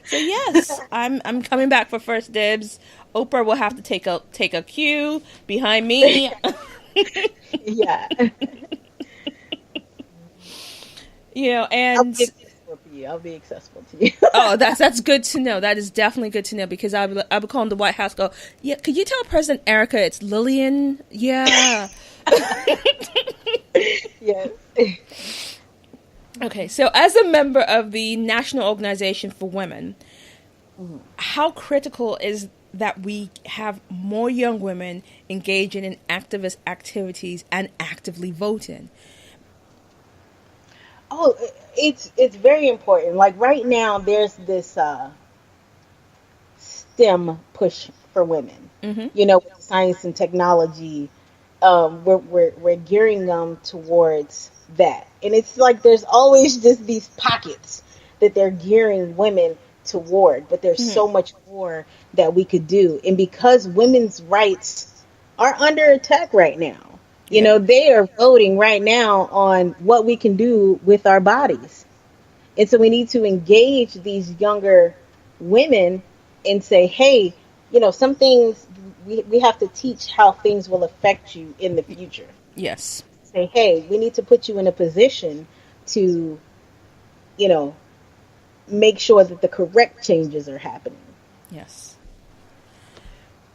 So yes, I'm coming back for first dibs. Oprah will have to take a cue behind me. Yeah. And I'll be accessible to you. I'll be accessible to you. oh, that's good to know. That is definitely good to know, because I would call him the White House. Go, yeah. Could you tell President Erika it's Lillian? Yeah. Yes. Okay, so as a member of the National Organization for Women, how critical is that we have more young women engaging in activist activities and actively voting? Oh, it's very important. Like right now, there's this STEM push for women. With science and technology, we're gearing them towards that, and it's like there's always just these pockets that they're gearing women toward, but there's so much more that we could do. And because women's rights are under attack right now, they are voting right now on what we can do with our bodies. And so we need to engage these younger women and say, hey, some things we have to teach how things will affect you in the future. Yes. Say, hey, we need to put you in a position to, make sure that the correct changes are happening. Yes.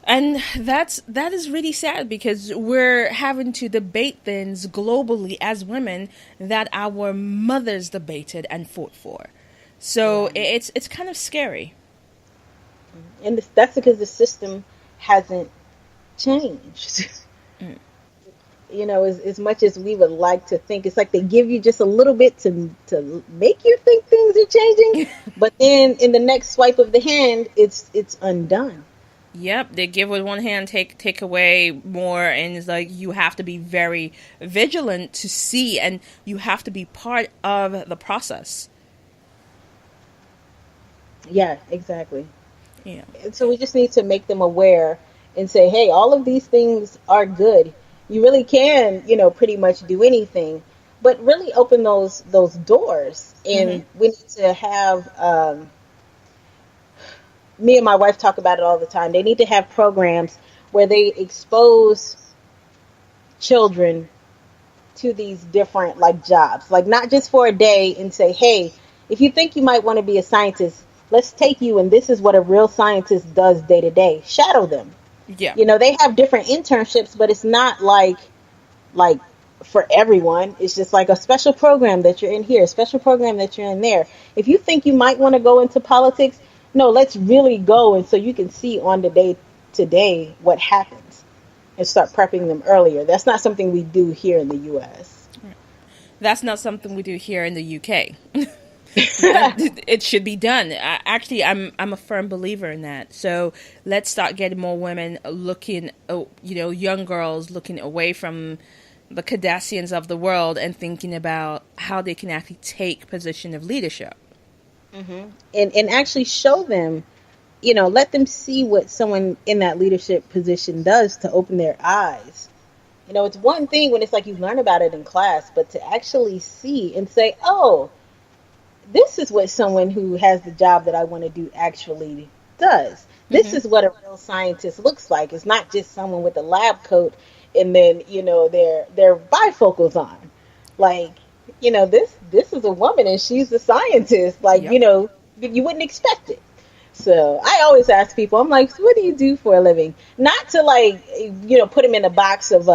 And that is really sad, because we're having to debate things globally as women that our mothers debated and fought for. So it's kind of scary. And that's because the system hasn't changed. As much as we would like to think, it's like they give you just a little bit to make you think things are changing, but then in the next swipe of the hand, it's undone. Yep, they give with one hand, take away more, and it's like you have to be very vigilant to see, and you have to be part of the process. Yeah, exactly. Yeah. And so we just need to make them aware and say, hey, all of these things are good. You really can, pretty much do anything, but really open those doors. And we need to have, me and my wife talk about it all the time. They need to have programs where they expose children to these different jobs, not just for a day, and say, hey, if you think you might want to be a scientist, let's take you, and this is what a real scientist does day to day. Shadow them. Yeah. They have different internships, but it's not like for everyone. It's just like a special program that you're in here, a special program that you're in there. If you think you might want to go into politics, no, let's really go. And so you can see on the day to day what happens and start prepping them earlier. That's not something we do here in the U.S. That's not something we do here in the UK. It should be done. I'm a firm believer in that. So let's start getting more women looking, young girls looking away from the Kardashians of the world and thinking about how they can actually take position of leadership. And actually show them, let them see what someone in that leadership position does to open their eyes. It's one thing when it's like you learn about it in class, but to actually see and say, oh, this is what someone who has the job that I want to do actually does. This is what a real scientist looks like. It's not just someone with a lab coat and then, their bifocals on. This is a woman and she's a scientist. You wouldn't expect it. So I always ask people, I'm like, so what do you do for a living? Not to put them in a box of,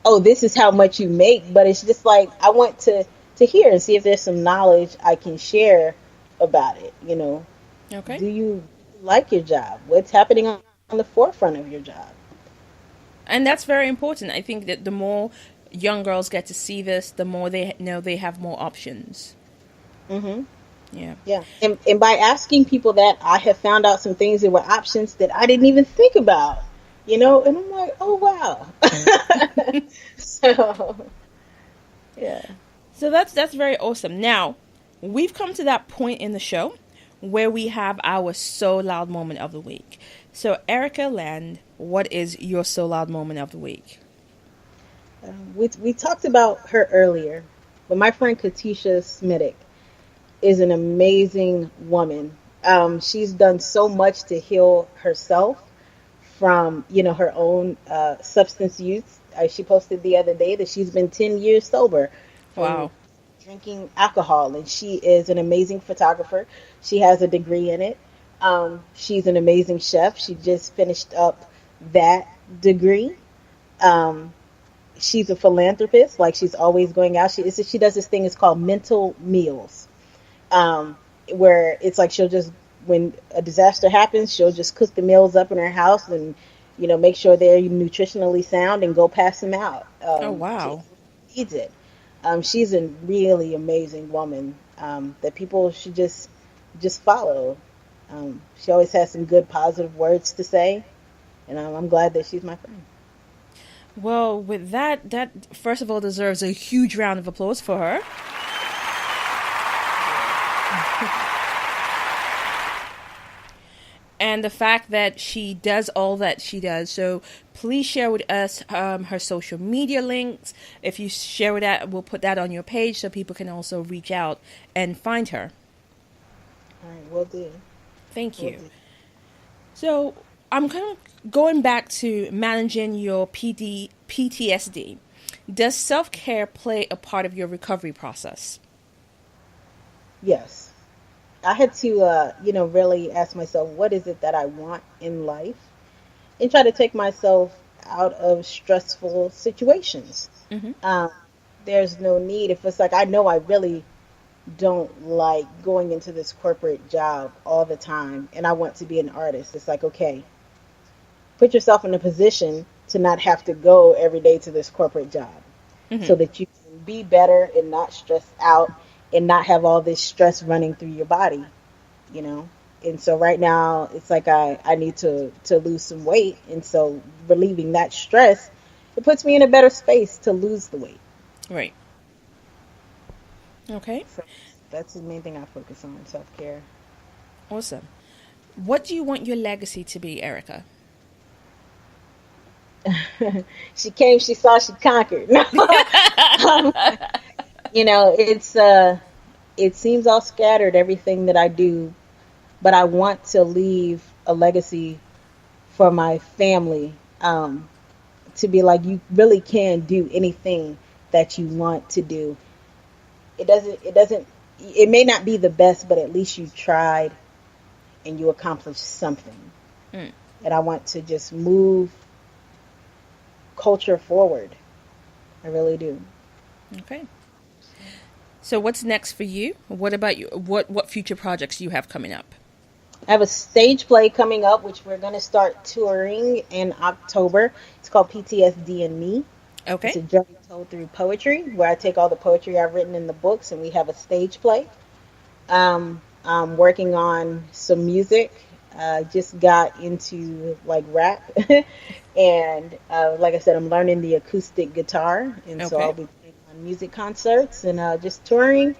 oh, this is how much you make. But it's just like, I want to hear and see if there's some knowledge I can share about it. Okay. Do you like your job? What's happening on the forefront of your job? And that's very important. I think that the more young girls get to see this, the more they know they have more options. Yeah. And by asking people that, I have found out some things that were options that I didn't even think about, and I'm like, oh, wow. So, yeah. So that's very awesome. Now, we've come to that point in the show where we have our So Loud moment of the week. So, Erika Land, what is your So Loud moment of the week? We talked about her earlier, but my friend KaTisha Smittick is an amazing woman. She's done so much to heal herself from, her own substance use. She posted the other day that she's been 10 years sober from Wow. drinking alcohol, and she is an amazing photographer. She has a degree in it. She's an amazing chef. She just finished up that degree. She's a philanthropist. Like, she's always going out. She does this thing. It's called mental meals, where it's like when a disaster happens, she'll just cook the meals up in her house and, make sure they're nutritionally sound and go pass them out. Oh, wow. She needs it. She's a really amazing woman that people should just follow. She always has some good, positive words to say, and I'm glad that she's my friend. Well, with that first of all deserves a huge round of applause for her. And the fact that she does all that she does. So please share with us her social media links. If you share that, we'll put that on your page so people can also reach out and find her. All right, will do. Thank you. So I'm kind of going back to managing your PTSD. Does self-care play a part of your recovery process? Yes. I had to, really ask myself, what is it that I want in life? And try to take myself out of stressful situations. Mm-hmm. There's no need. If it's like, I know I really don't like going into this corporate job all the time and I want to be an artist. It's like, okay, put yourself in a position to not have to go every day to this corporate job, so that you can be better and not stress out and not have all this stress running through your body, And so right now it's like I need to lose some weight. And so relieving that stress, it puts me in a better space to lose the weight. Right. Okay. So that's the main thing I focus on, self-care. Awesome. What do you want your legacy to be, Erika? She came, she saw, she conquered. It seems all scattered, everything that I do, but I want to leave a legacy for my family, to be like, you really can do anything that you want to do. It may not be the best, but at least you tried and you accomplished something. And I want to just move culture forward. I really do. Okay. So what's next for you? What about you? What future projects do you have coming up? I have a stage play coming up, which we're going to start touring in October. It's called PTSD and Me. Okay. It's a journey told through poetry, where I take all the poetry I've written in the books and we have a stage play. I'm working on some music. Just got into rap. And like I said, I'm learning the acoustic guitar. And so I'll be playing on music concerts and just touring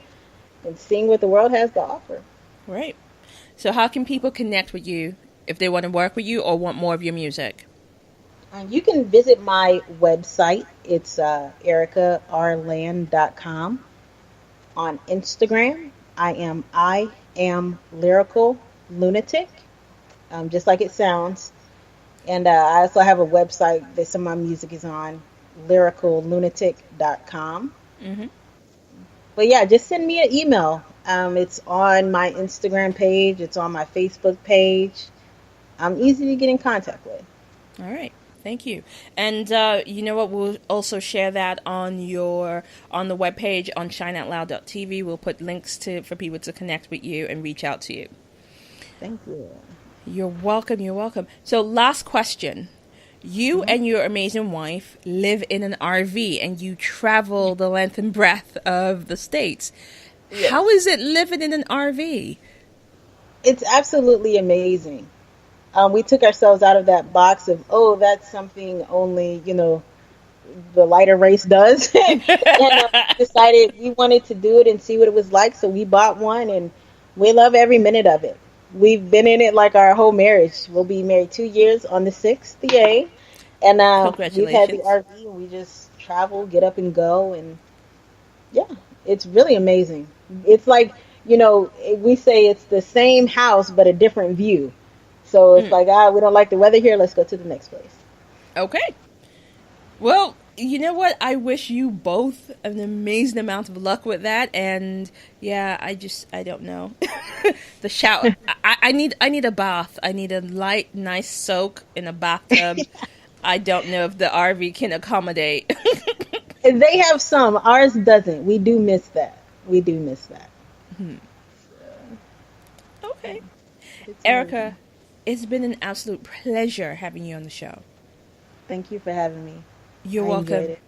and seeing what the world has to offer. Right. So how can people connect with you if they want to work with you or want more of your music? You can visit my website. It's ericarland.com. On Instagram, I am lyrical lunatic, just like it sounds. And I also have a website that some of my music is on, lyricallunatic.com. Mm-hmm. But yeah, just send me an email. It's on my Instagram page. It's on my Facebook page. I'm easy to get in contact with. All right. Thank you. And you know what? We'll also share that on the webpage on shineoutloud.tv. We'll put links for people to connect with you and reach out to you. Thank you. You're welcome. You're welcome. So last question. You and your amazing wife live in an RV and you travel the length and breadth of the States. Yes. How is it living in an RV? It's absolutely amazing. We took ourselves out of that box of, that's something only, the lighter race does. And decided we wanted to do it and see what it was like. So we bought one, and we love every minute of it. We've been in it like our whole marriage. We'll be married 2 years on the 6th, yay. And we've had the Congratulations. RV, and we just travel, get up and go. And yeah, it's really amazing. It's like, we say it's the same house, but a different view. So it's Mm, like, we don't like the weather here. Let's go to the next place. okay. Well, you know what? I wish you both an amazing amount of luck with that. And yeah, I don't know. The shower. I need a bath. I need a light, nice soak in a bathtub. I don't know if the RV can accommodate. And they have some. Ours doesn't. We do miss that. We do miss that. Okay. It's Erica, amazing. it's been an absolute pleasure having you on the show. Thank you for having me. You're I enjoyed welcome. it.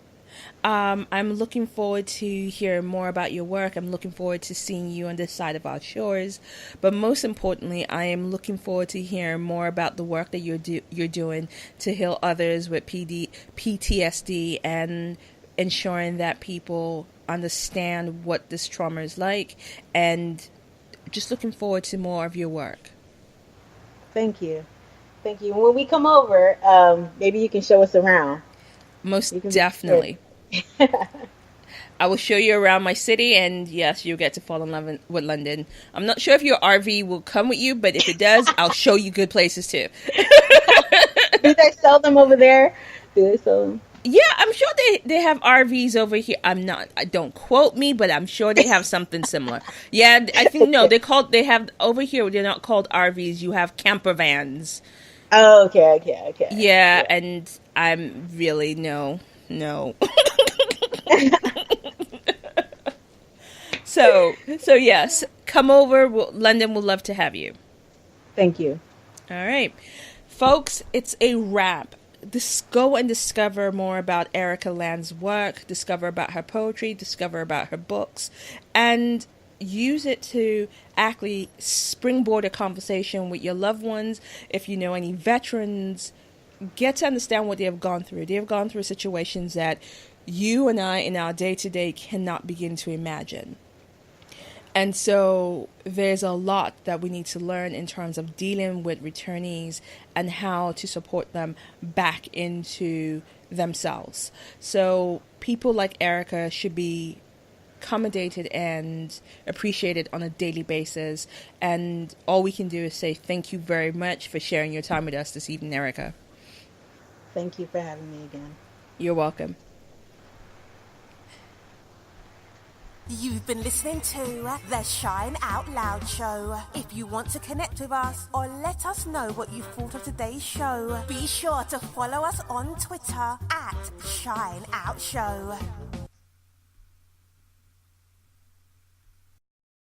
I'm looking forward to hearing more about your work. I'm looking forward to seeing you on this side of our shores. But most importantly, I am looking forward to hearing more about the work that you're doing to heal others with PTSD and ensuring that people understand what this trauma is like. And just looking forward to more of your work. Thank you. Thank you. When we come over, maybe you can show us around. Most You can be good. definitely. I will show you around my city, and yes, you'll get to fall in love with London. I'm not sure if your RV will come with you, but if it does, I'll show you good places too. Do they sell them over there? Do they sell them? Yeah, I'm sure they have RVs over here. Don't quote me, but I'm sure they have something similar. Yeah, I think no, they have over here. They're not called RVs. You have camper vans. Oh, okay. Yeah, Yeah. and I'm really no. So yes, come over. London will love to have you. Thank you. All right, folks, it's a wrap. Go and discover more about Erika Land's work, discover about her poetry, discover about her books, and use it to actually springboard a conversation with your loved ones. If you know any veterans, get to understand what they have gone through. They have gone through situations that you and I in our day to day cannot begin to imagine. And so there's a lot that we need to learn in terms of dealing with returnees and how to support them back into themselves. So people like Erica should be accommodated and appreciated on a daily basis. And all we can do is say thank you very much for sharing your time with us this evening, Erica. Thank you for having me again. You're welcome. You've been listening to the Shine Out Loud show. If you want to connect with us or let us know what you thought of today's show, be sure to follow us on Twitter at Shine Out Show.